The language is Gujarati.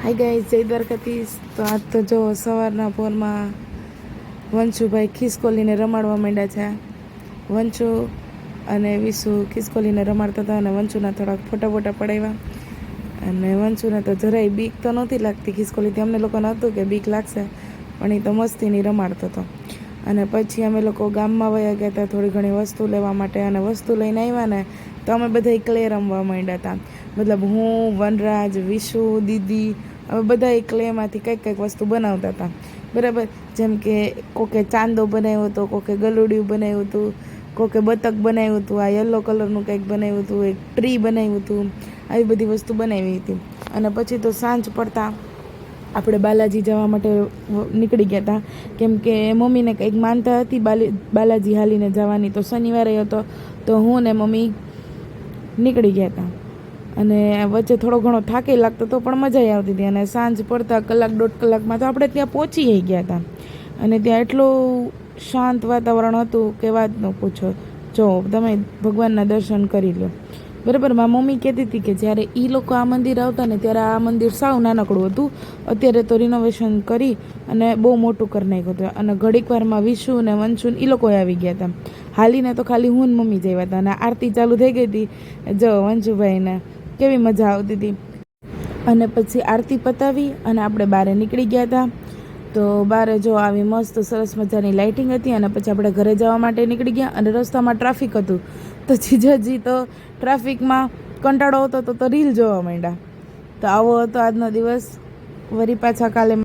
હાય ગાઈસ, જય દ્વારકાધીશ. તો આજ તો જો સવારના પોરમાં વંશુભાઈ ખિસકોલીને રમાડવા માંડ્યા છે. વંશુ અને વિશુ ખિસકોલીને રમાડતા હતા અને વંશુના થોડાક ફોટા પડાવ્યા. અને વંશુને તો જરાય બીક તો નહોતી લાગતી ખિસકોલીથી. અમને લોકોને હતું કે બીક લાગશે, પણ એ તો મસ્તીની રમાડતો હતો. અને પછી અમે લોકો ગામમાં વયા ગયા હતા થોડી ઘણી વસ્તુ લેવા માટે. અને વસ્તુ લઈને આવ્યા ને તો અમે બધા ક્લે રમવા માંડ્યા હતા. મતલબ હું, વનરાજ, વિશુ, દીદી, અમે બધા ક્લેમાંથી કંઈક વસ્તુ બનાવતા હતા. બરાબર, જેમ કે કોકે ચાંદો બનાવ્યો હતો, કોકે ગલુડિયું બનાવ્યું હતું, કોકે બતક બનાવ્યું હતું, આ યલો કલરનું કંઈક બનાવ્યું હતું, એક ટ્રી બનાવ્યું હતું. આવી બધી વસ્તુ બનાવી હતી. અને પછી તો સાંજ પડતા આપણે બાલાજી જવા માટે નીકળી ગયા હતા, કેમ કે મમ્મીને કંઈક માનતા હતી બાલાજી હાલીને જવાની. તો શનિવારે હતો તો હું ને મમ્મી નીકળી ગયા હતા. અને વચ્ચે થોડો ઘણો થાકે લાગતો હતો, પણ મજા આવતી હતી. અને સાંજ પડતા કલાક દોઢ કલાકમાં તો આપણે ત્યાં પહોંચી ગયા હતા. અને ત્યાં એટલું શાંત વાતાવરણ હતું કે વાત ન પૂછો. જો તમે ભગવાનના દર્શન કરી લો. બરાબર, મારી મમ્મી કહેતી હતી કે જ્યારે એ લોકો આ મંદિર આવતા ને ત્યારે આ મંદિર સાવ નાનકડું હતું. અત્યારે તો રિનોવેશન કરી અને બહુ મોટું કરી નાખ્યું હતું. અને ઘડીક વારમાં વિશુ ને વંશુ એ લોકો આવી ગયા હતા. હાલીને તો ખાલી હું ને મમ્મી જઈ હતા. અને આરતી ચાલુ થઈ ગઈ હતી. જો વંશુભાઈને કેવી મજા આવતી હતી. અને પછી આરતી પતાવી અને આપણે બહાર નીકળી ગયા હતા. તો બહાર જો આવી મસ્ત સરસ મજાની લાઇટિંગ હતી. અને પછી આપણે ઘરે જવા માટે નીકળી ગયા. અને રસ્તામાં ટ્રાફિક હતું, તો જીજાજી તો ટ્રાફિકમાં કંટાળો હતો તો રીલ જોવા માંડ્યા. તો આવો હતો આજનો દિવસ. વળી પાછા કાલે